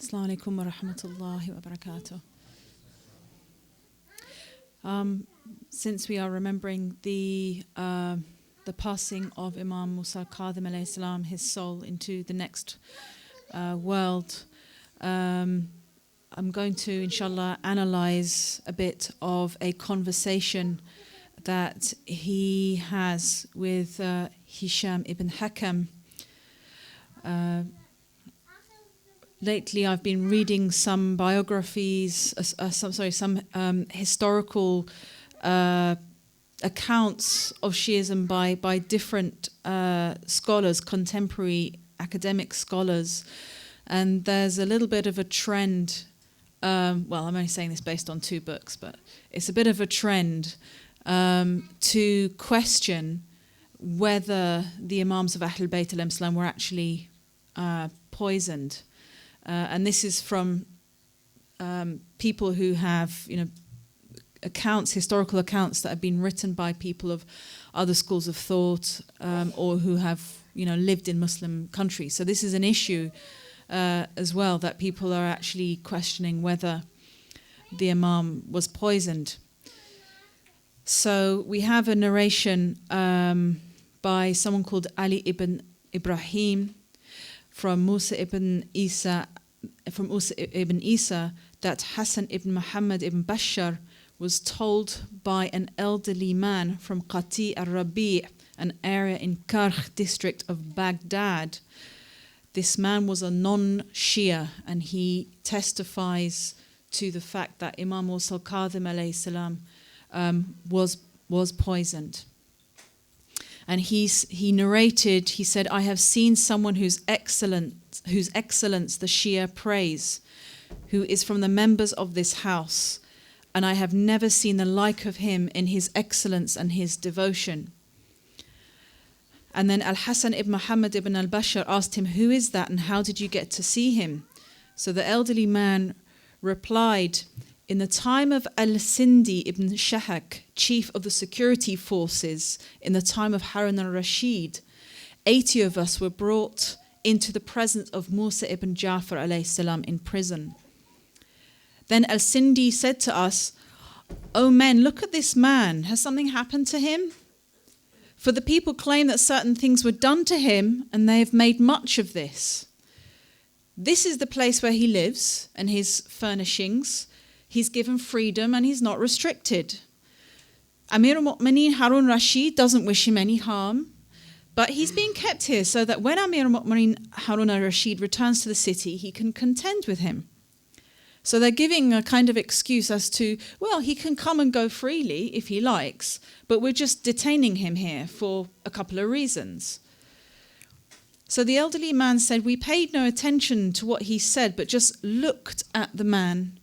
Assalamu alaikum wa rahmatullahi wa barakatuh. Since we are remembering the passing of Imam Musa al-Kadhim alayhi salam, his soul into the next world, I'm going to, inshallah, analyze a bit of a conversation that he has with Hisham ibn Hakam. Lately, I've been reading some biographies, some historical accounts of Shiism by different scholars, contemporary academic scholars, and there's a little bit of a trend. Well, I'm only saying this based on 2 books, but it's a bit of a trend to question whether the Imams of Ahlul Bayt alayhim salam were actually poisoned. And this is from people who have, accounts, historical accounts that have been written by people of other schools of thought, or who have, lived in Muslim countries. So this is an issue as well, that people are actually questioning whether the Imam was poisoned. So we have a narration by someone called Ali ibn Ibrahim from Musa ibn Isa, that Hassan ibn Muhammad ibn Bashar was told by an elderly man from Qati al-Rabi', an area in Karkh district of Baghdad. This man was a non-Shia, and he testifies to the fact that Imam Musa al-Kadhim alayhi salam was poisoned. And he narrated, he said, "I have seen someone whose excellence the Shia praise, who is from the members of this house, and I have never seen the like of him in his excellence and his devotion." And then Al-Hasan ibn Muhammad ibn al-Bashar asked him, "Who is that, and how did you get to see him?" So the elderly man replied, "In the time of Al-Sindi ibn Shahak, chief of the security forces, in the time of Harun al-Rashid, 80 of us were brought into the presence of Musa ibn Ja'far alayhi salam in prison. Then Al-Sindi said to us, 'O men, look at this man. Has something happened to him? For the people claim that certain things were done to him, and they have made much of this. This is the place where he lives and his furnishings. He's given freedom and he's not restricted. Amir al-Mu'mineen Harun Rashid doesn't wish him any harm, but he's being kept here so that when Amir al-Mu'mineen Harun al-Rashid returns to the city, he can contend with him.' So they're giving a kind of excuse as to, well, he can come and go freely if he likes, but we're just detaining him here for a couple of reasons." So the elderly man said, "We paid no attention to what he said, but just looked at the man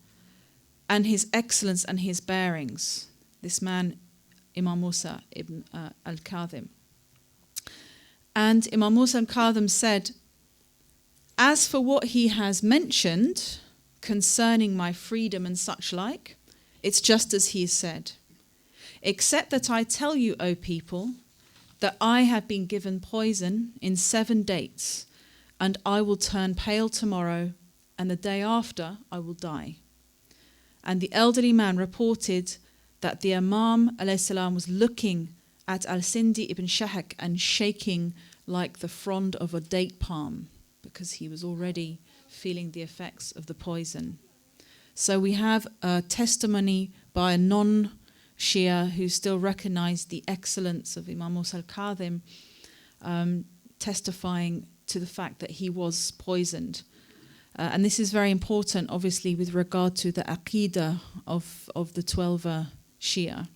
and his excellence and his bearings." This man, Imam Musa ibn al-Kadhim. And Imam Musa al-Kadhim said, "As for what he has mentioned concerning my freedom and such like, it's just as he said. Except that I tell you, O people, that I have been given poison in 7 dates, and I will turn pale tomorrow, and the day after I will die." And the elderly man reported that the Imam alayhi salam was looking at Al-Sindi ibn Shahak and shaking like the frond of a date palm, because he was already feeling the effects of the poison. So we have a testimony by a non-Shia who still recognized the excellence of Imam Musa al-Kadhim, testifying to the fact that he was poisoned. And this is very important, obviously, with regard to the aqidah of the 12 Shia.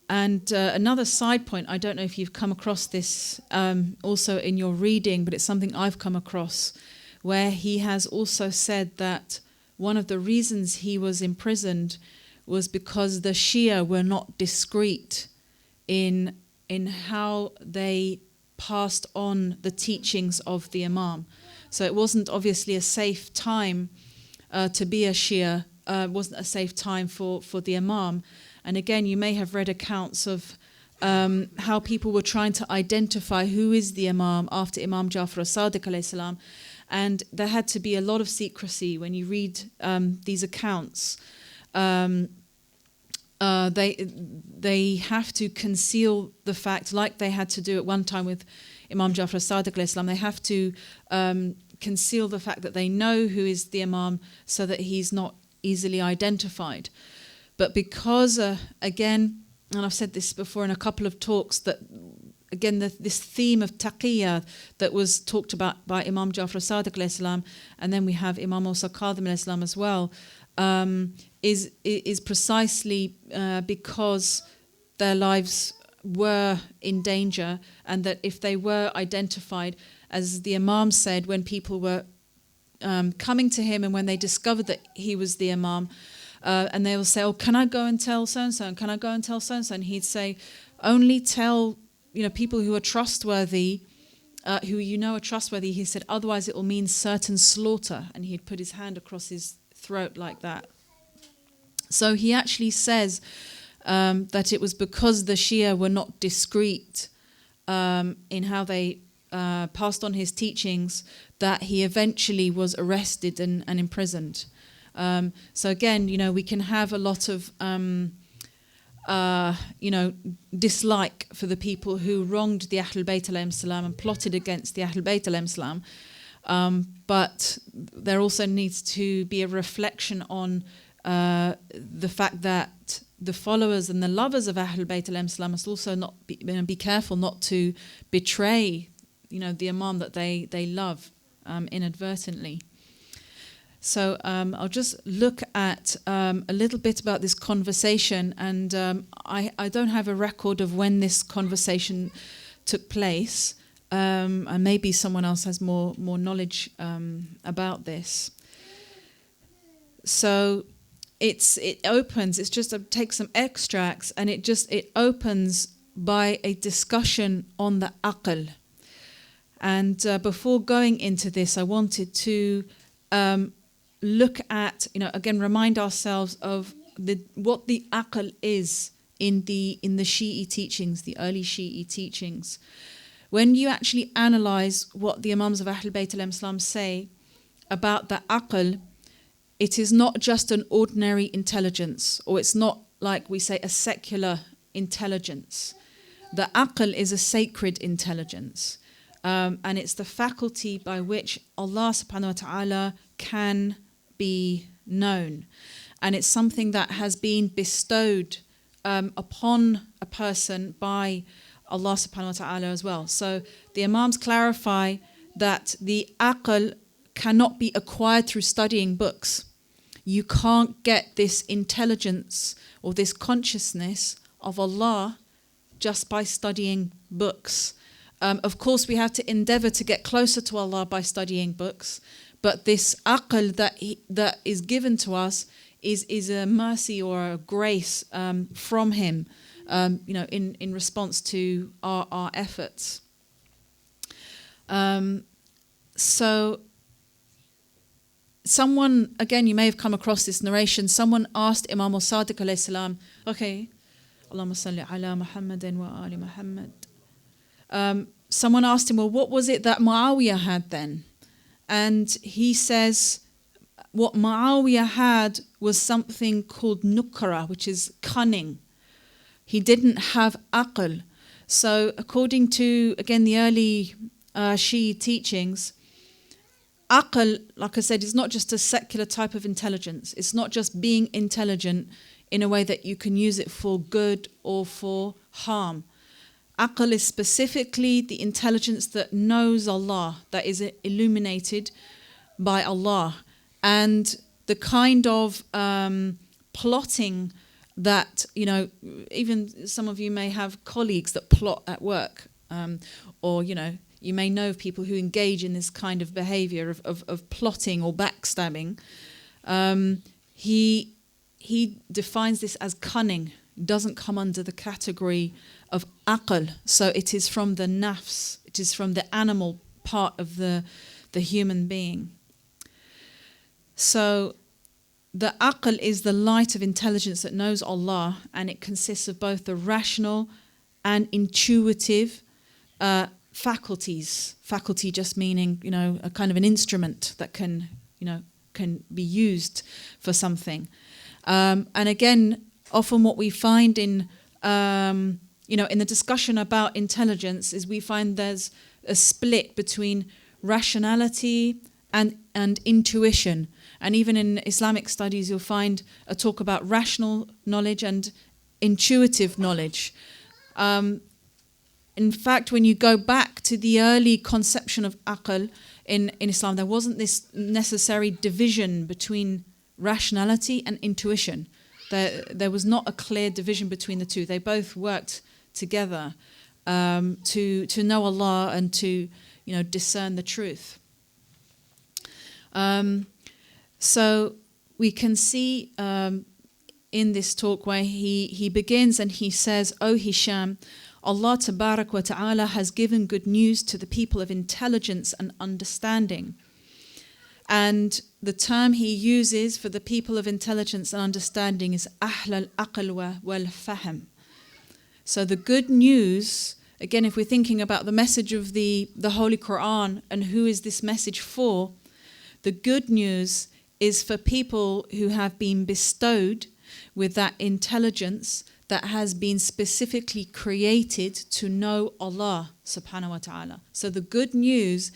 And another side point, I don't know if you've come across this also in your reading, but it's something I've come across, where he has also said that one of the reasons he was imprisoned was because the Shia were not discreet in how they passed on the teachings of the Imam. So it wasn't obviously a safe time to be a Shia, wasn't a safe time for the Imam. And again, you may have read accounts of how people were trying to identify who is the Imam after Imam Ja'far as-Sadiq alayhi salam, And there had to be a lot of secrecy when you read these accounts. They have to conceal the fact, like they had to do at one time with Imam Jafar as-Sadiq alayhi salam. They have to conceal the fact that they know who is the Imam so that he's not easily identified. But because, again, and I've said this before in a couple of talks, that again this theme of taqiyya that was talked about by Imam Jafar as-Sadiq alayhi salam, and then we have Imam Musa Kadhim alayhi salam as well, is precisely because their lives were in danger, and that if they were identified, as the Imam said, when people were coming to him and when they discovered that he was the Imam, and they will say, "Oh, can I go and tell so-and-so? And can I go and tell so-and-so?" And he'd say, "Only tell people who are trustworthy, who you know are trustworthy." He said, "Otherwise it will mean certain slaughter." And he'd put his hand across his throat like that. So he actually says that it was because the Shia were not discreet in how they passed on his teachings that he eventually was arrested and imprisoned. So again, we can have a lot of dislike for the people who wronged the Ahlul Bayt alayhim salam and plotted against the Ahlul Bayt alayhim salam. But there also needs to be a reflection on the fact that the followers and the lovers of Ahlul Bayt alayhim salam must also not be careful not to betray, the Imam that they love inadvertently. So I'll just look at a little bit about this conversation, and I don't have a record of when this conversation took place, and maybe someone else has more knowledge about this. So it opens. It's just take some extracts, and it opens by a discussion on the aql. And before going into this, I wanted to look at, again, remind ourselves of what the aql is in the Shi'i teachings, the early Shi'i teachings. When you actually analyze what the Imams of Ahlul Bayt alayhim salam say about the aql, it is not just an ordinary intelligence, or it's not like we say a secular intelligence. The aql is a sacred intelligence, and it's the faculty by which Allah subhanahu wa ta'ala can be known, and it's something that has been bestowed upon a person by Allah subhanahu wa ta'ala as well. So the Imams clarify that the aql cannot be acquired through studying books. You can't get this intelligence or this consciousness of Allah just by studying books. Of course, we have to endeavor to get closer to Allah by studying books, but this aql that is given to us is a mercy or a grace from Him, in response to our efforts. So someone, again, you may have come across this narration, someone asked Imam al-Sadiq alayhi salam, okay, Allahumma salli ala Muhammadin wa ali Muhammad. Someone asked him, well, what was it that Muawiyah had then? And he says, what Muawiyah had was something called nukra, which is cunning. He didn't have aql. So according to, again, the early Shi'i teachings, aql, like I said, is not just a secular type of intelligence. It's not just being intelligent in a way that you can use it for good or for harm. Aql is specifically the intelligence that knows Allah, that is illuminated by Allah. And the kind of plotting that, even some of you may have colleagues that plot at work, or, you may know of people who engage in this kind of behavior of plotting or backstabbing. He defines this as cunning. It doesn't come under the category of aql. So it is from the nafs, it is from the animal part of the human being. So the aql is the light of intelligence that knows Allah, and it consists of both the rational and intuitive faculties. Faculty just meaning, a kind of an instrument that can be used for something. And again, often what we find in the discussion about intelligence is we find there's a split between rationality and intuition. And even in Islamic studies, you'll find a talk about rational knowledge and intuitive knowledge. In fact, when you go back to the early conception of aql in Islam, there wasn't this necessary division between rationality and intuition. There was not a clear division between the two. They both worked together to know Allah and to discern the truth. So we can see in this talk where he begins and he says, "O Hisham, Allah Tabarak wa Ta'ala has given good news to the people of intelligence and understanding." And the term he uses for the people of intelligence and understanding is Ahl al-Aql wal-Fahm. So the good news, again, if we're thinking about the message of the Holy Quran and who is this message for, the good news is for people who have been bestowed with that intelligence that has been specifically created to know Allah subhanahu wa ta'ala. So the good news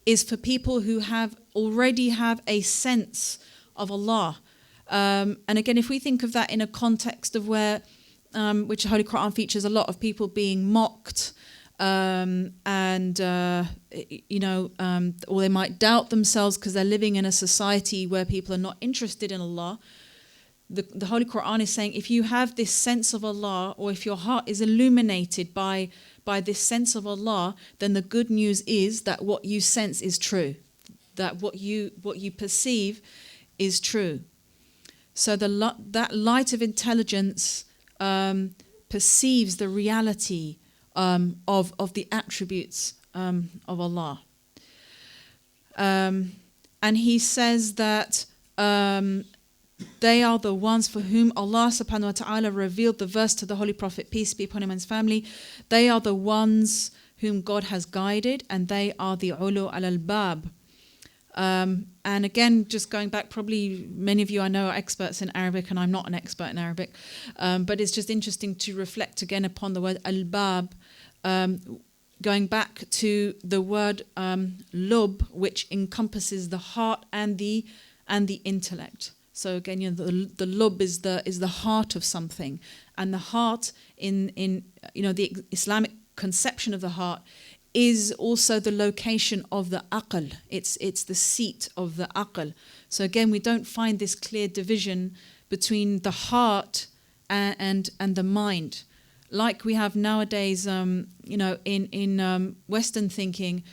is for people who already have a sense of Allah. And again, if we think of that in a context of where, which the Holy Quran features a lot of people being mocked, or they might doubt themselves because they're living in a society where people are not interested in Allah. The Holy Quran is saying, if you have this sense of Allah, or if your heart is illuminated by this sense of Allah, then the good news is that what you sense is true, that what you perceive is true. So that light of intelligence perceives the reality of the attributes of Allah. And he says that they are the ones for whom Allah subhanahu wa ta'ala revealed the verse to the Holy Prophet, peace be upon him and his family. They are the ones whom God has guided, and they are the ulu al-albab. And again, just going back, probably many of you I know are experts in Arabic, and I'm not an expert in Arabic, but it's just interesting to reflect again upon the word albab, going back to the word lub, which encompasses the heart and the intellect. So again, the lub is the heart of something, and the heart in the Islamic conception of the heart is also the location of the aql. It's the seat of the aql. So again, we don't find this clear division between the heart and the mind, like we have nowadays. In Western thinking,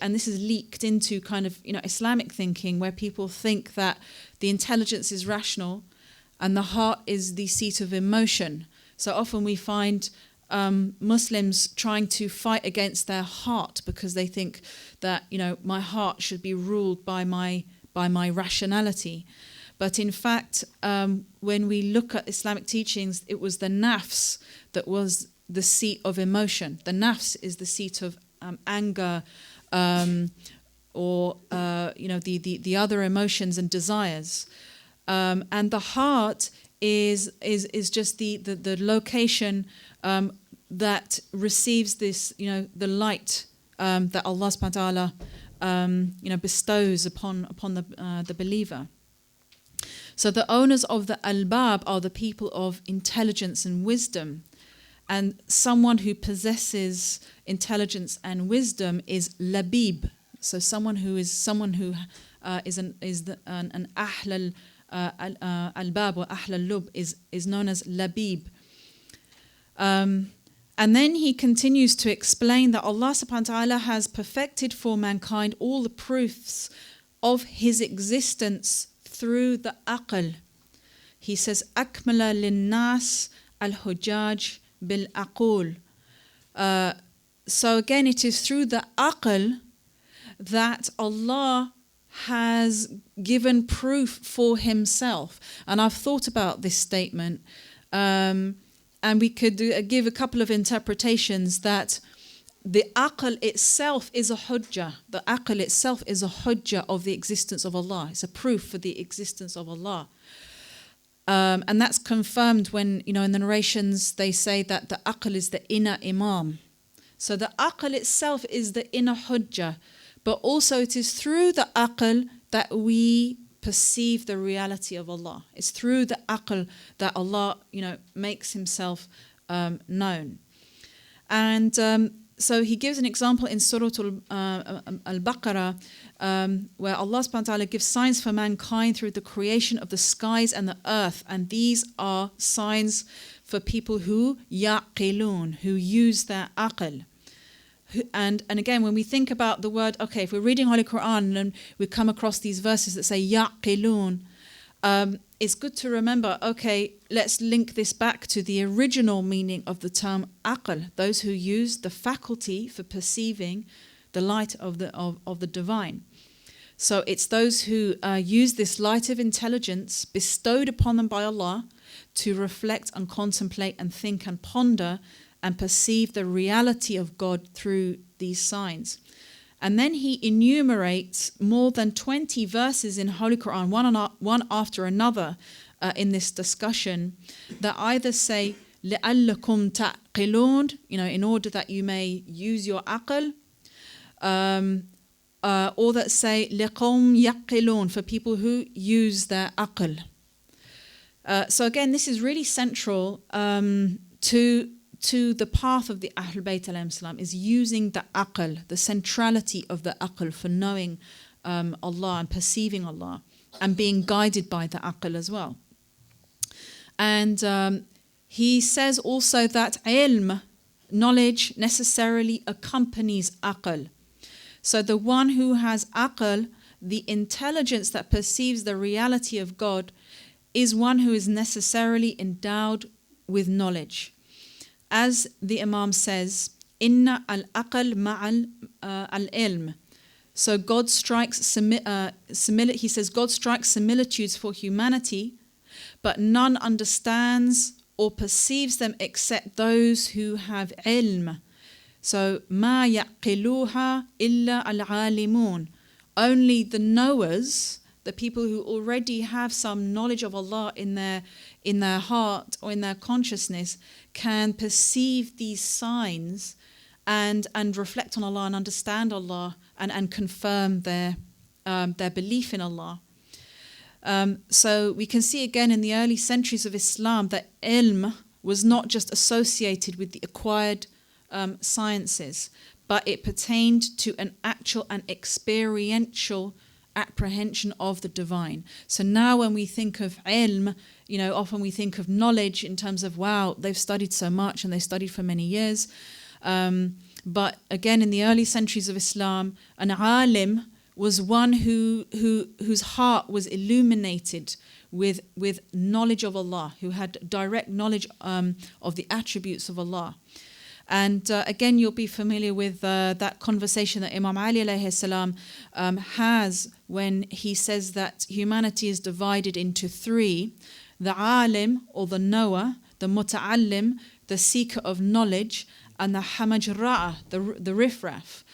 and this is leaked into kind of Islamic thinking, where people think that the intelligence is rational and the heart is the seat of emotion. So often we find Muslims trying to fight against their heart because they think that my heart should be ruled by my rationality. But in fact, when we look at Islamic teachings, it was the nafs that was the seat of emotion. The nafs is the seat of anger, or the other emotions and desires, and the heart is just the location that receives this the light that Allah subhanahu wa ta'ala bestows upon the believer. So the owners of the albab are the people of intelligence and wisdom. And someone who possesses intelligence and wisdom is labib. So someone who is an ahl al-albab or ahl al-lub is known as labib. And then he continues to explain that Allah subhanahu wa ta'ala has perfected for mankind all the proofs of his existence through the aql. He says, akmala linnas al-hujaj bil-aqul. So again, it is through the aql that Allah has given proof for himself. And I've thought about this statement, and we could give a couple of interpretations that the aql itself is a hujjah. The aql itself is a hujjah of the existence of Allah. It's a proof for the existence of Allah. And that's confirmed when, in the narrations, they say that the aql is the inner Imam. So the aql itself is the inner hujjah, but also it is through the aql that we perceive the reality of Allah. It's through the aql that Allah, makes himself known. And so he gives an example in Surah Al-Baqarah where Allah subhanahu wa ta'ala gives signs for mankind through the creation of the skies and the earth. And these are signs for people who yaqilun, who use their aql. And again, when we think about the word, okay, if we're reading Holy Quran and we come across these verses that say yaqilun, it's good to remember, okay, let's link this back to the original meaning of the term aql, those who use the faculty for perceiving the light of the divine. So it's those who use this light of intelligence bestowed upon them by Allah to reflect and contemplate and think and ponder and perceive the reality of God through these signs. And then he enumerates more than 20 verses in Holy Quran, one after another, in this discussion, that either say لَأَلَّكُمْ تَعْقِلُونَ, in order that you may use your aql, or that say لِقَوْمْ يَقِّلُونَ, for people who use their aql. So again, this is really central to the path of the Ahlul Bayt alayhim salam, is using the aql, the centrality of the aql for knowing Allah and perceiving Allah and being guided by the aql as well. And he says also that ilm, knowledge, necessarily accompanies aql. So the one who has aql, the intelligence that perceives the reality of God, is one who is necessarily endowed with knowledge. As the Imam says, Inna al-aql ma'al al-ilm. So God strikes he says God strikes similitudes for humanity, but none understands or perceives them except those who have ilm. So ma yaqiluha illa al-alimun. Only the knowers, the people who already have some knowledge of Allah in their heart or in their consciousness, can perceive these signs and reflect on Allah and understand Allah and confirm their belief in Allah. So we can see again in the early centuries of Islam that ilm was not just associated with the acquired sciences, but it pertained to an actual and experiential apprehension of the divine. So now when we think of ilm, often we think of knowledge in terms of, wow, they've studied so much and they studied for many years. But again, in the early centuries of Islam, an alim was one whose heart was illuminated with knowledge of Allah, who had direct knowledge of the attributes of Allah. And again, you'll be familiar with that conversation that Imam Ali alayhi salam has when he says that humanity is divided into three: the alim, or the knower, the muta'allim, the seeker of knowledge, and the hamajra'a, the riffraff.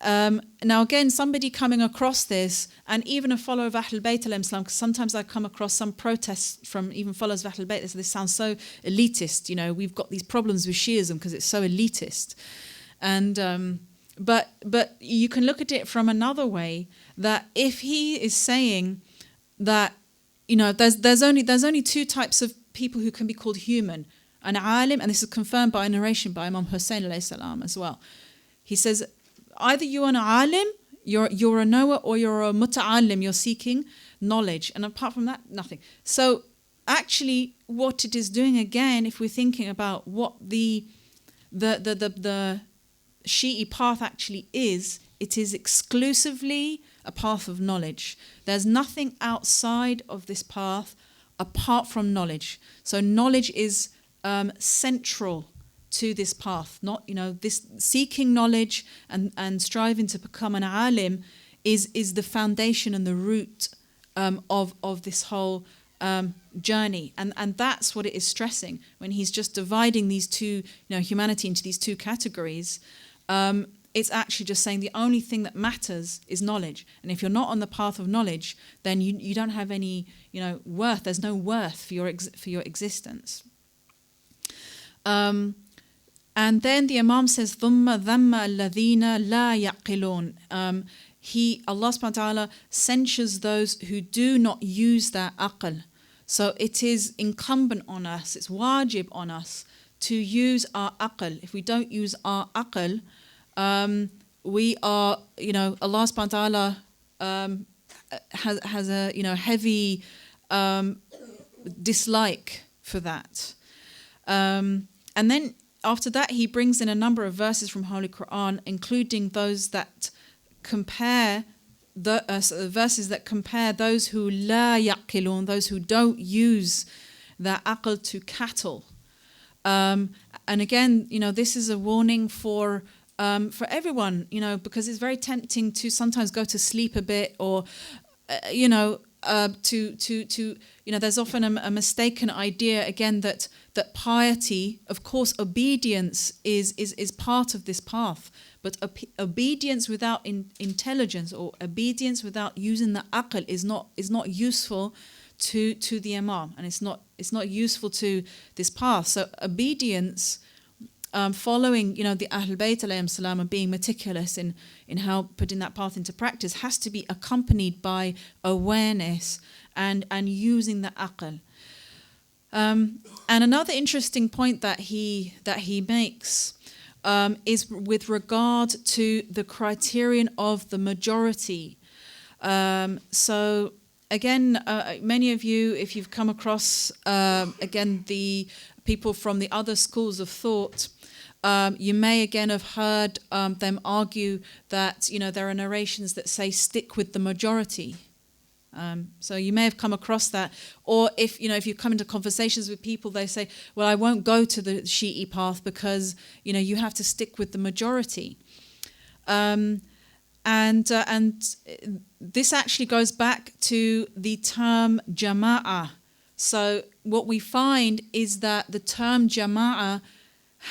Now again, somebody coming across this, and even a follower of Ahlul Bayt alayhim salam, because sometimes I come across some protests from even followers of Ahlul Bayt, they say this sounds so elitist, we've got these problems with Shiism because it's so elitist. And but you can look at it from another way, that if he is saying that there's only two types of people who can be called human: an alim, and this is confirmed by a narration by Imam Hussein alayhi salam as well. He says, either you're an alim, you're a knower, or you're a muta'allim, you're seeking knowledge. And apart from that, nothing. So actually what it is doing, again, if we're thinking about what the Shi'i path actually is, it is exclusively a path of knowledge. There's nothing outside of this path apart from knowledge. So knowledge is central to this path. Not, this seeking knowledge and striving to become an alim is the foundation and the root of this whole journey. And that's what it is stressing when he's just dividing these two, humanity into these two categories. it's actually just saying the only thing that matters is knowledge. And if you're not on the path of knowledge, then you don't have any, worth. There's no worth for your existence. And then the Imam says, ثُمَّ ذَمَّ الَّذِينَ لَا يَعْقِلُونَ. Allah subhanahu wa ta'ala censures those who do not use their aql. So it is incumbent on us, it's wajib on us to use our aql. If we don't use our aql, we are, Allah subhanahu wa ta'ala has a, heavy dislike for that. And then after that, he brings in a number of verses from Holy Quran, including those that compare verses that compare those who la yaqilun, those who don't use their aql, to cattle. And again, this is a warning for everyone, because it's very tempting to sometimes go to sleep a bit, or there's often a mistaken idea again that piety, of course, obedience is part of this path, but obedience without intelligence, or obedience without using the aql, is not useful to the Imam, and it's not useful to this path. So obedience, following the Ahlul Bayt alayhim salam, and being meticulous in how putting that path into practice, has to be accompanied by awareness and using the aql. And another interesting point that he makes is with regard to the criterion of the majority. So again, many of you, if you've come across again the people from the other schools of thought, you may again have heard them argue that there are narrations that say stick with the majority. So you may have come across that, or if you come into conversations with people, they say, well, I won't go to the Shi'i path because you have to stick with the majority. And this actually goes back to the term jama'ah. So what we find is that the term jama'ah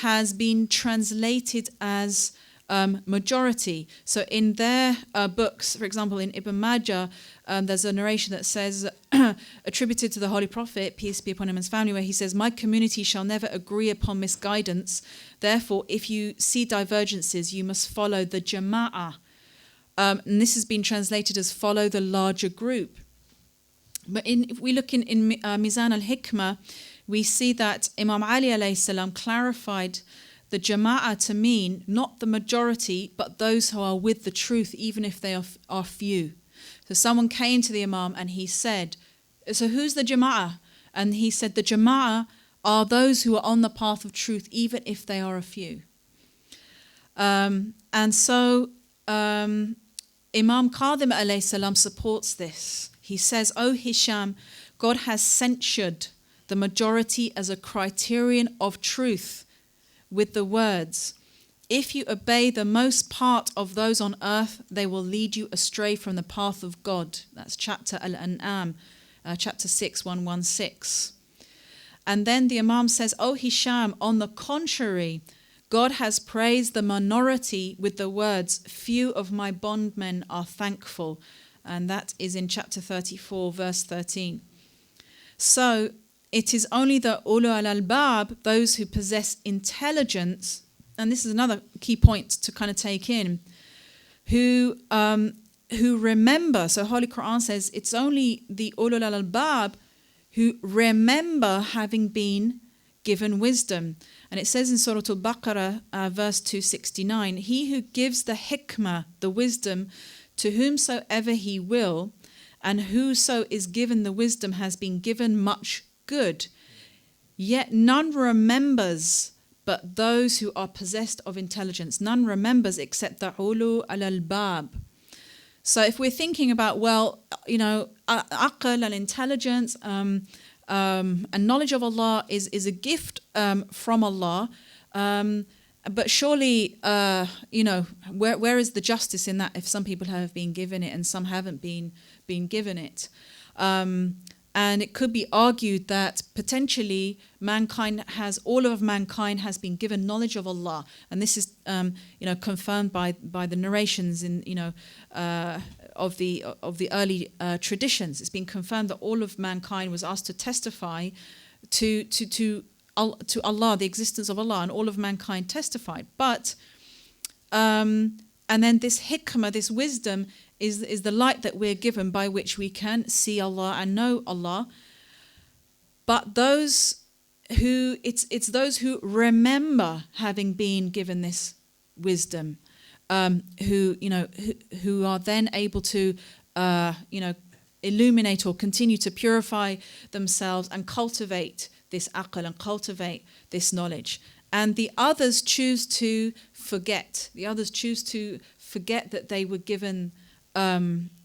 has been translated as majority. So in their books, for example, in Ibn Majah, there's a narration that says, attributed to the Holy Prophet, peace be upon him and his family, where he says, my community shall never agree upon misguidance. Therefore, if you see divergences, you must follow the jama'ah. And this has been translated as follow the larger group. But if we look in Mizan al-Hikmah, we see that Imam Ali alayhi salam clarified the jama'ah to mean not the majority, but those who are with the truth, even if they are few. So someone came to the Imam and he said, so who's the jama'ah? And he said, the jama'ah are those who are on the path of truth, even if they are a few. And so Imam Qadim alayhi salam supports this. He says, O Hisham, God has censured the majority as a criterion of truth with the words, if you obey the most part of those on earth, they will lead you astray from the path of God. That's chapter Al-An'am, chapter 6, 116. And then the Imam says, O Hisham, on the contrary, God has praised the minority with the words, few of my bondmen are thankful. And that is in chapter 34, verse 13. So it is only the ulul al-albab, those who possess intelligence, and this is another key point to kind of take in, who remember. So Holy Quran says it's only the ulul al-albab who remember having been given wisdom. And it says in Surah Al-Baqarah, verse 269, he who gives the hikmah, the wisdom, to whomsoever he will, and whoso is given the wisdom has been given much good. Yet none remembers but those who are possessed of intelligence. None remembers except the ulu al-albab. So if we're thinking about, aql and intelligence and knowledge of Allah is a gift from Allah, but surely, where is the justice in that if some people have been given it and some haven't been given it? And it could be argued that potentially all of mankind has been given knowledge of Allah, and this is, confirmed by the narrations of the early traditions. It's been confirmed that all of mankind was asked to testify to Allah, the existence of Allah, and all of mankind testified. But and then this hikmah, this wisdom, is the light that we're given by which we can see Allah and know Allah. But it's those who remember having been given this wisdom, who are then able to illuminate or continue to purify themselves and cultivate this aql and cultivate this knowledge. And the others choose to forget. The others choose to forget that they were given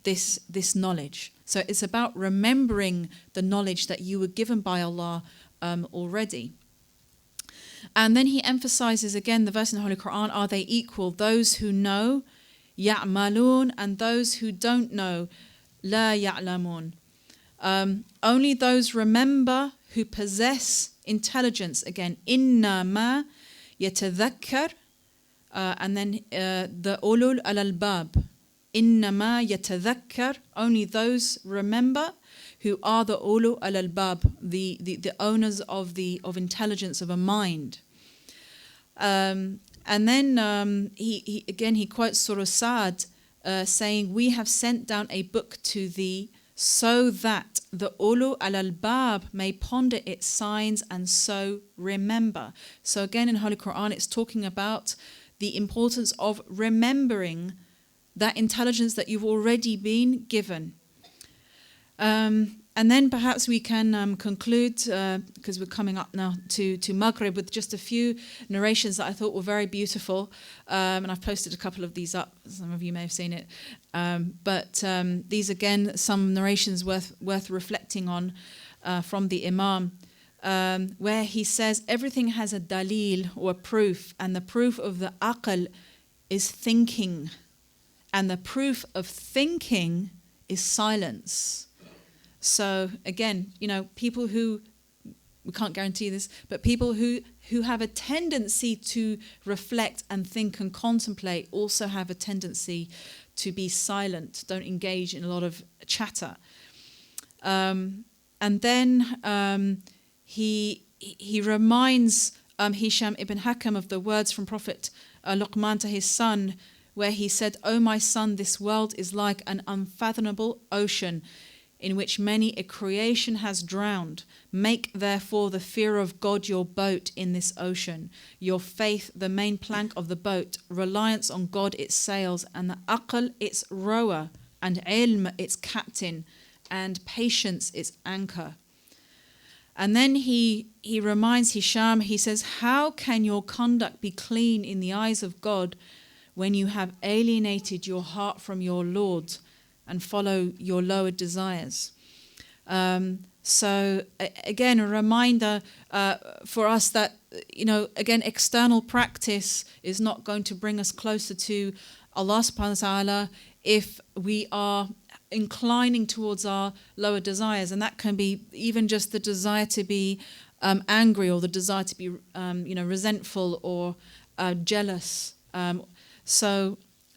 this knowledge. So it's about remembering the knowledge that you were given by Allah already. And then he emphasizes again the verse in the Holy Quran, are they equal? Those who know, ya'malun, and those who don't know, la ya'lamun. Only those remember who possess intelligence. Again, inna ma yatadhakkar, and then the ulul al-albab. Innama yatadhakkar, only those remember who are the ulul al-albab, the owners of intelligence, of a mind. And then he quotes Surah Sa'd, saying, we have sent down a book to thee so that the ulul al-albab may ponder its signs and so remember. So again in Holy Quran it's talking about the importance of remembering that intelligence that you've already been given. And then perhaps we can conclude, because we're coming up now to Maghrib, with just a few narrations that I thought were very beautiful. And I've posted a couple of these up. Some of you may have seen it. But these, again, some narrations worth reflecting on from the Imam, where he says everything has a dalil, or a proof, and the proof of the aql is thinking. And the proof of thinking is silence. So again, people who, we can't guarantee this, but people who have a tendency to reflect and think and contemplate also have a tendency to be silent, don't engage in a lot of chatter. And then he reminds Hisham ibn Hakam of the words from Prophet Luqman to his son, where he said, "O my son, this world is like an unfathomable ocean in which many a creation has drowned. Make therefore the fear of God your boat in this ocean, your faith the main plank of the boat, reliance on God its sails, and the aql its rower, and ilm its captain, and patience its anchor." And then he reminds Hisham, he says, "How can your conduct be clean in the eyes of God when you have alienated your heart from your Lord and follow your lower desires?" So again, a reminder for us that, again, external practice is not going to bring us closer to Allah subhanahu wa ta'ala if we are inclining towards our lower desires. And that can be even just the desire to be angry, or the desire to be resentful or jealous. So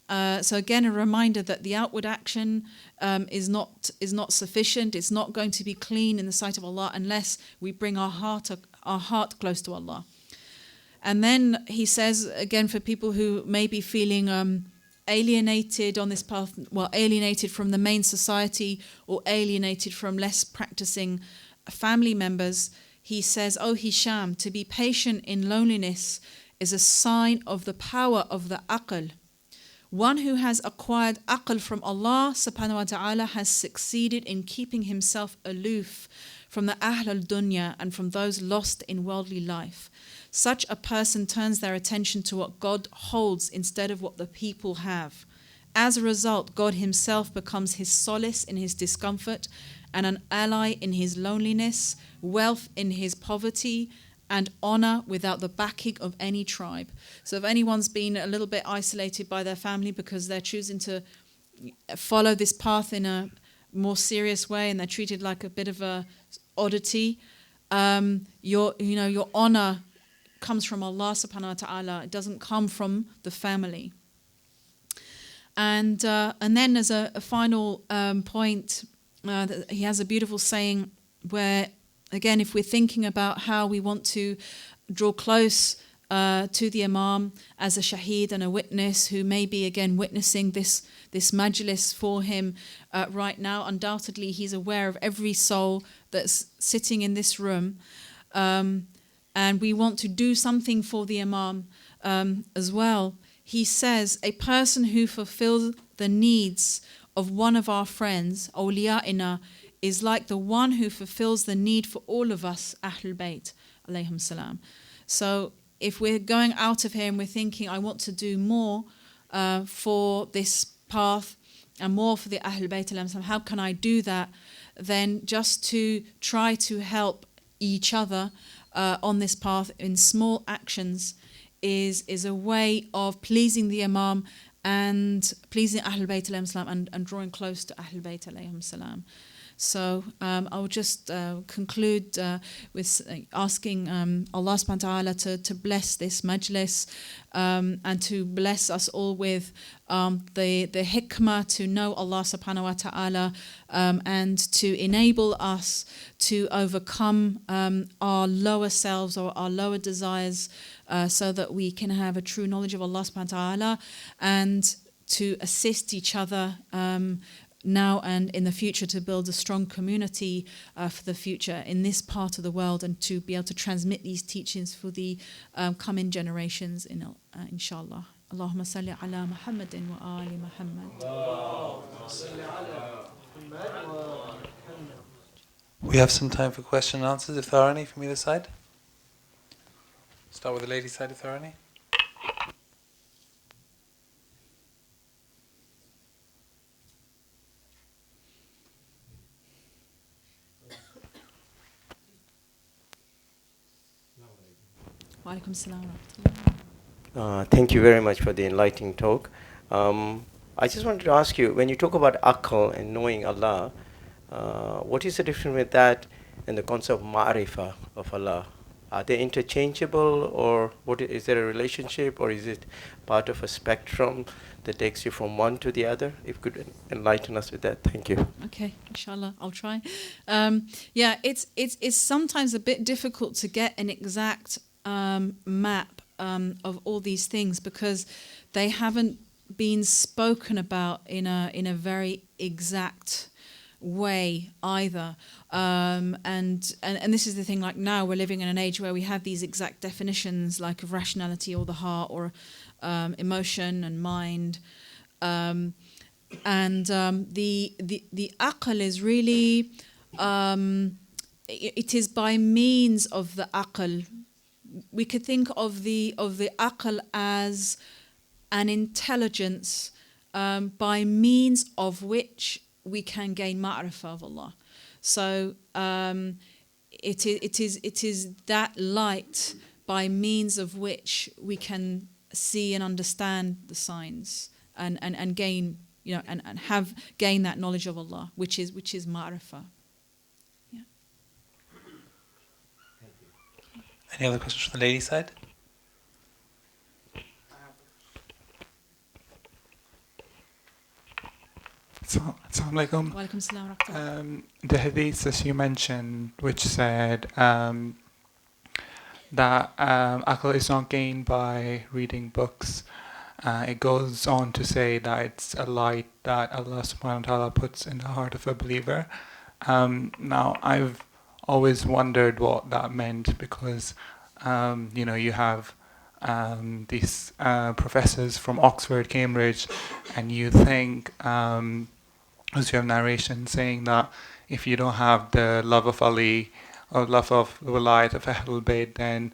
again, a reminder that the outward action is not sufficient. It's not going to be clean in the sight of Allah unless we bring our heart close to Allah. And then he says, again, for people who may be feeling alienated on this path, alienated from the main society or alienated from less practicing family members, he says, "O Hisham, to be patient in loneliness is a sign of the power of the aql. One who has acquired aql from Allah subhanahu wa ta'ala has succeeded in keeping himself aloof from the ahl al-dunya and from those lost in worldly life. Such a person turns their attention to what God holds instead of what the people have. As a result, God himself becomes his solace in his discomfort and an ally in his loneliness, wealth in his poverty, and honor without the backing of any tribe." So if anyone's been a little bit isolated by their family because they're choosing to follow this path in a more serious way and they're treated like a bit of a oddity, your honor comes from Allah subhanahu wa ta'ala. It doesn't come from the family. And then as a final point, he has a beautiful saying where, again, if we're thinking about how we want to draw close to the Imam as a shaheed and a witness who may be again witnessing this majlis for him right now, undoubtedly he's aware of every soul that's sitting in this room, and we want to do something for the Imam as well. He says, a person who fulfills the needs of one of our friends, awliya'ina, is like the one who fulfills the need for all of us, Ahlul Bayt, alayhim salam. So if we're going out of here and we're thinking, I want to do more for this path and more for the Ahlul Bayt alayhim salam, how can I do that? Then just to try to help each other on this path in small actions is a way of pleasing the Imam and pleasing Ahlul Bayt alayhim salam and drawing close to Ahlul Bayt alayhim salam. So I will just conclude with asking Allah subhanahu wa ta'ala to bless this majlis and to bless us all with the hikmah to know Allah subhanahu wa ta'ala and to enable us to overcome our lower selves or our lower desires so that we can have a true knowledge of Allah subhanahu wa ta'ala and to assist each other now and in the future to build a strong community for the future in this part of the world and to be able to transmit these teachings for the coming generations, inshallah. Allahumma salli ala Muhammadin wa ali Muhammad. We have some time for question and answers if there are any from either side. Start with the ladies' side if there are any. Thank you very much for the enlightening talk. I just wanted to ask you, when you talk about aql and knowing Allah, what is the difference with that and the concept of ma'rifah of Allah? Are they interchangeable, or is there a relationship, or is it part of a spectrum that takes you from one to the other? If you could enlighten us with that, thank you. Okay, inshallah, I'll try. It's sometimes a bit difficult to get an exact map of all these things because they haven't been spoken about in a very exact way either, and this is the thing, like now we're living in an age where we have these exact definitions like of rationality or the heart or emotion and mind, and the aql is really it is by means of the aql. We could think of the aql as an intelligence by means of which we can gain ma'rifah of Allah. So it is that light by means of which we can see and understand the signs and gain, and have gained that knowledge of Allah, which is ma'rifah. Yeah. Any other questions from the ladies' side? Assalamu alaikum. Wa alaikum assalam wa rahmatullah. The hadith that you mentioned, which said that aql is not gained by reading books, it goes on to say that it's a light that Allah subhanahu wa ta'ala puts in the heart of a believer. Now, I've always wondered what that meant because, you have these professors from Oxford, Cambridge, and you think, as you have narration saying that if you don't have the love of Ali or love of the wilayat of Ahlul Bayt, then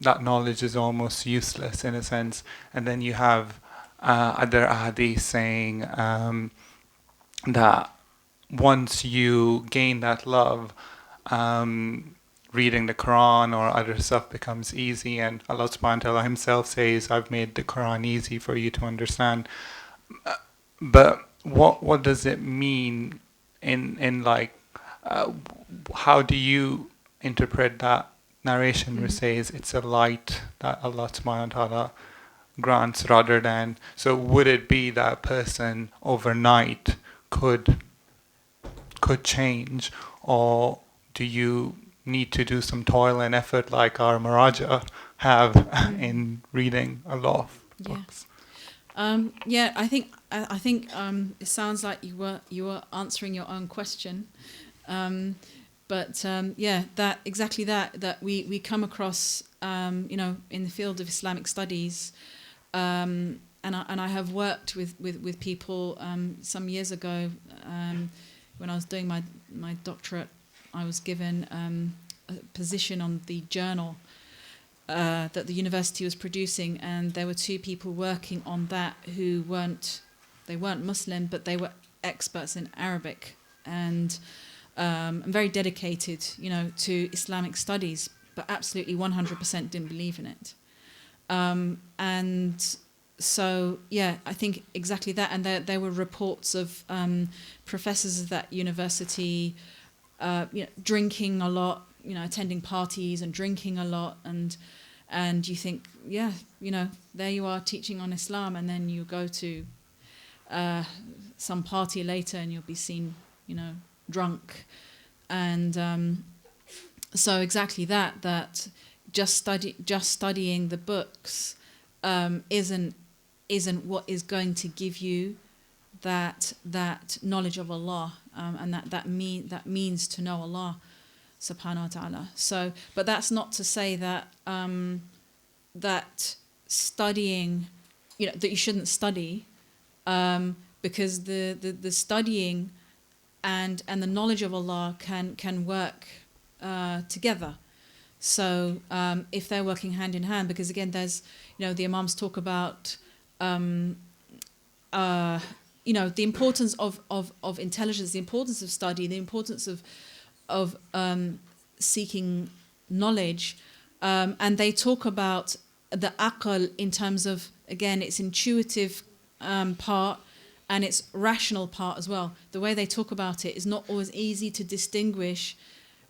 that knowledge is almost useless in a sense. And then you have other ahadith saying that once you gain that love, reading the Quran or other stuff becomes easy, and Allah subhanahu wa ta'ala himself says, I've made the Quran easy for you to understand. But what does it mean in like, how do you interpret that narration which says it's a light that Allah subhanahu wa ta'ala grants, rather than, so would it be that a person overnight could change, or do you need to do some toil and effort like our Maraja have in reading a lot of books? Yeah, I think it sounds like you were answering your own question, but yeah, that we come across in the field of Islamic studies, and I have worked with people some years ago when I was doing my doctorate. I was given a position on the journal that the university was producing, and there were two people working on that who weren't Muslim, but they were experts in Arabic and very dedicated, to Islamic studies, but absolutely 100% didn't believe in it. And so, yeah, I think exactly that. And there were reports of professors of that university, drinking a lot, attending parties and drinking a lot, and you think, yeah, there you are teaching on Islam, and then you go to some party later and you'll be seen, drunk. And so exactly that just studying the books isn't what is going to give you that knowledge of Allah, and that means to know Allah subhanahu wa ta'ala. So, but that's not to say that that studying, that you shouldn't study, because the studying and the knowledge of Allah can work together. So if they're working hand in hand, because again, there's the Imams talk about the importance of intelligence, the importance of study, the importance of seeking knowledge, and they talk about the aql in terms of, again, its intuitive part and its rational part as well. The way they talk about it is not always easy to distinguish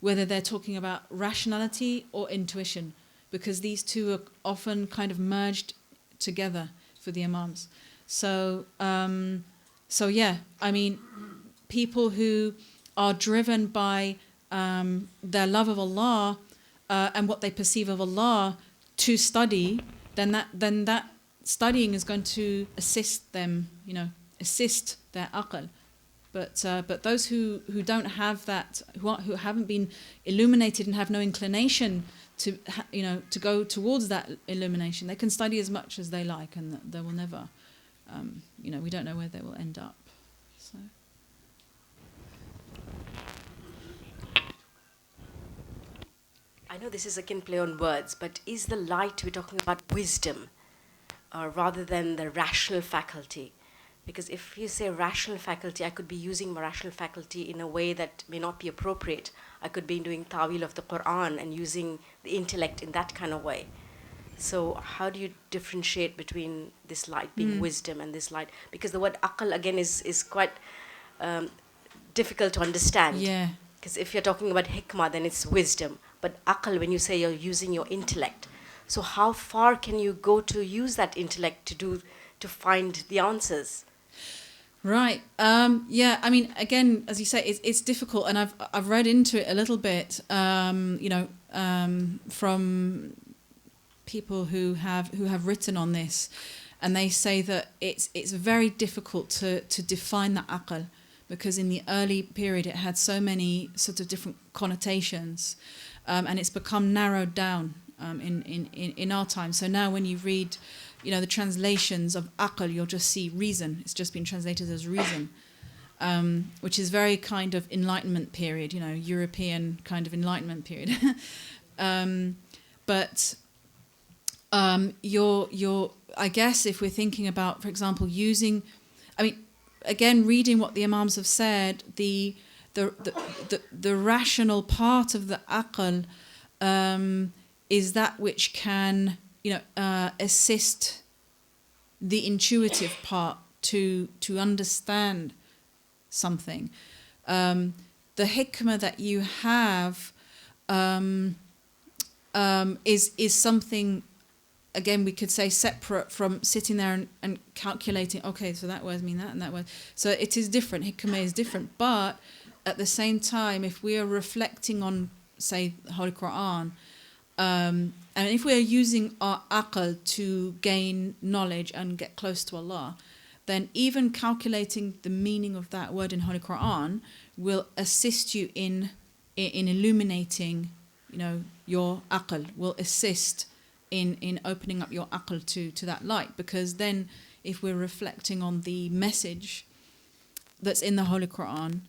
whether they're talking about rationality or intuition, because these two are often kind of merged together for the Imams. So yeah, I mean, people who are driven by their love of Allah and what they perceive of Allah to study, then that studying is going to assist them, assist their aql. But those who don't have that, who haven't been illuminated and have no inclination to go towards that illumination, they can study as much as they like, and they will never, we don't know where they will end up. So. I know this is again play on words, but is the light we're talking about wisdom rather than the rational faculty? Because if you say rational faculty, I could be using my rational faculty in a way that may not be appropriate. I could be doing ta'wil of the Quran and using the intellect in that kind of way. So how do you differentiate between this light being wisdom and this light? Because the word aql again is quite difficult to understand. Yeah. Because if you're talking about hikmah, then it's wisdom. But aql, when you say you're using your intellect, so how far can you go to use that intellect to find the answers? Right. Yeah. I mean, again, as you say, it's difficult, and I've read into it a little bit. From people who have written on this, and they say that it's very difficult to define the aql, because in the early period it had so many sort of different connotations, and it's become narrowed down in our time. So now when you read the translations of aql, you'll just see reason. It's just been translated as reason, which is very kind of Enlightenment period, European kind of Enlightenment period. But I guess if we're thinking about, for example, again, reading what the Imams have said, the rational part of the aql is that which can assist the intuitive part to understand something. The hikmah that you have is something, again, we could say separate from sitting there and calculating, okay, so that words mean that and that word. So it is different, hikmah is different. But at the same time, if we are reflecting on, say, the Holy Quran, and if we are using our aql to gain knowledge and get close to Allah, then even calculating the meaning of that word in Holy Quran will assist you in illuminating, your aql, will assist in opening up your aql to that light. Because then if we're reflecting on the message that's in the Holy Quran,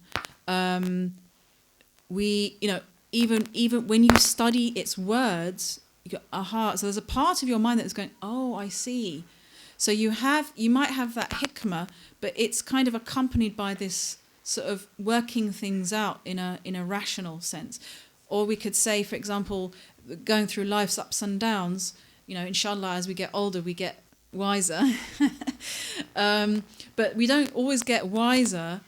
even when you study its words, you go, aha. So there's a part of your mind that is going, oh, I see. So you might have that hikmah, but it's kind of accompanied by this sort of working things out in a rational sense. Or we could say, for example, going through life's ups and downs, inshallah, as we get older, we get wiser. But we don't always get wiser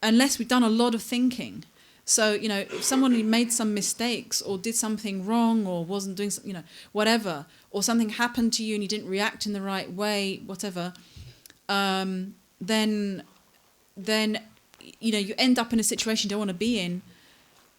unless we've done a lot of thinking. So, if someone made some mistakes or did something wrong or wasn't doing, whatever, or something happened to you and you didn't react in the right way, whatever, then you end up in a situation you don't want to be in.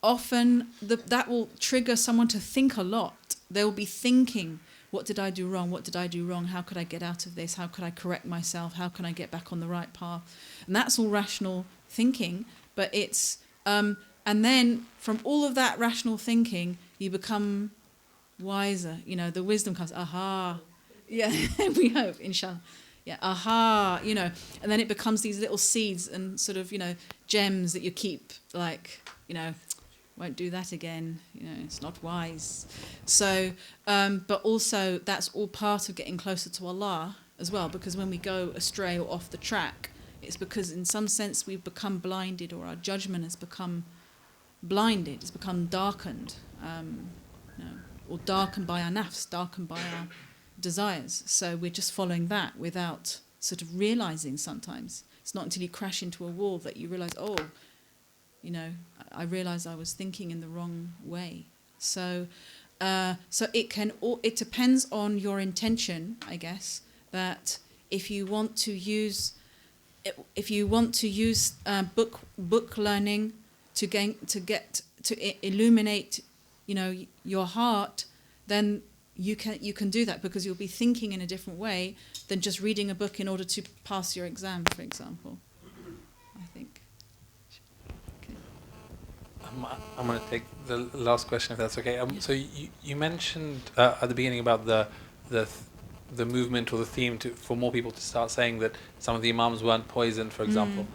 Often that will trigger someone to think a lot. They will be thinking, what did I do wrong? What did I do wrong? How could I get out of this? How could I correct myself? How can I get back on the right path? And that's all rational thinking, but it's... and then from all of that rational thinking, you become wiser. The wisdom comes, aha. Yeah, we hope, inshallah. Yeah, aha, and then it becomes these little seeds and sort of, gems that you keep, like, won't do that again, it's not wise. So, but also that's all part of getting closer to Allah as well, because when we go astray or off the track, it's because in some sense we've become blinded, or our judgment has become blinded, it's become darkened, or darkened by our nafs, darkened by our desires. So we're just following that without sort of realizing sometimes. It's not until you crash into a wall that you realize, I realized I was thinking in the wrong way. So it depends on your intention, I guess, that if you want to use book learning to illuminate, your heart, then you can do that, because you'll be thinking in a different way than just reading a book in order to pass your exam, for example, I think. Okay. I'm going to take the last question, if that's okay. So you mentioned at the beginning about the movement or the theme for more people to start saying that some of the imams weren't poisoned, for example.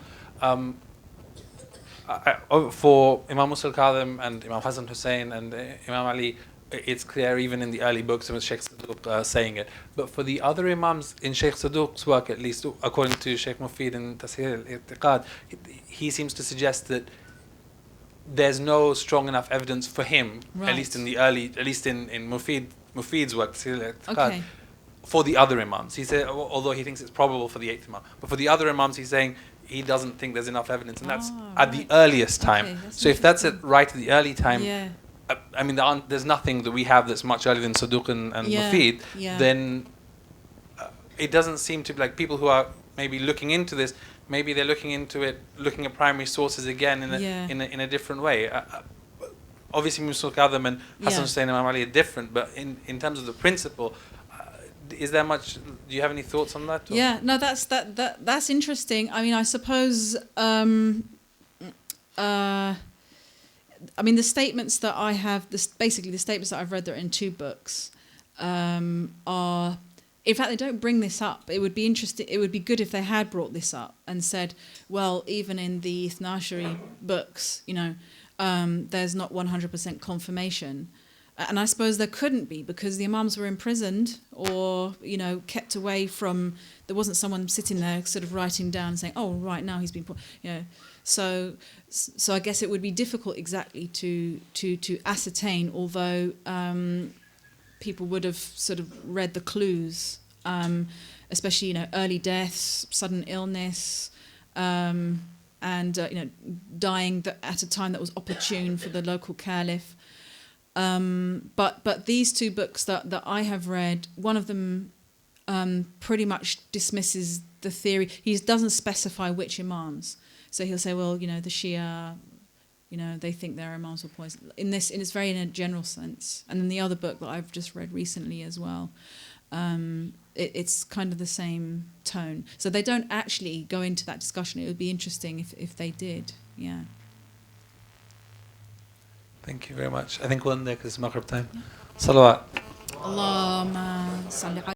For Imam Musa al-Kadhim and Imam Hassan Hussein and Imam Ali, it's clear even in the early books with Sheikh Saduq saying it. But for the other imams in Sheikh Saduq's work, at least according to Sheikh Mufid in Tasheer al-I'tiqad, he seems to suggest that there's no strong enough evidence for him, right, at least in Mufid's work, Tasheer al-I'tiqad, okay, for the other imams. He said, although he thinks it's probable for the 8th imam, but for the other imams, he's saying he doesn't think there's enough evidence, and that's at the earliest time. Okay, so if that's right at the early time, yeah, I mean, there's nothing that we have that's much earlier than Saduq and Mufid, then it doesn't seem to be like people who are maybe looking into this, maybe they're looking into it, looking at primary sources again in a different way. Obviously, Musa al-Kadhim and Hassan Hussein and Imam Ali are different, but in terms of the principle, is there much? Do you have any thoughts on that? Or? Yeah, no, that's interesting. I mean, I suppose. The statements that I have, basically the statements that I've read that are in 2 books, are. In fact, they don't bring this up. It would be interesting. It would be good if they had brought this up and said, well, even in the Ithnashari books, there's not 100% confirmation. And I suppose there couldn't be, because the imams were imprisoned or, kept away from, there wasn't someone sitting there sort of writing down and saying, oh, right now he's been, So I guess it would be difficult exactly to ascertain, although people would have sort of read the clues especially early deaths, sudden illness, and dying at a time that was opportune for the local caliph. But these two books that I have read, one of them pretty much dismisses the theory. He doesn't specify which imams. So he'll say, well, the Shia, they think their imams were poisoned. It's very in a general sense. And then the other book that I've just read recently as well, it's kind of the same tone. So they don't actually go into that discussion. It would be interesting if they did. Yeah. Thank you very much. I think we'll end there because it's Maghrib time. Salawat. Allahumma salli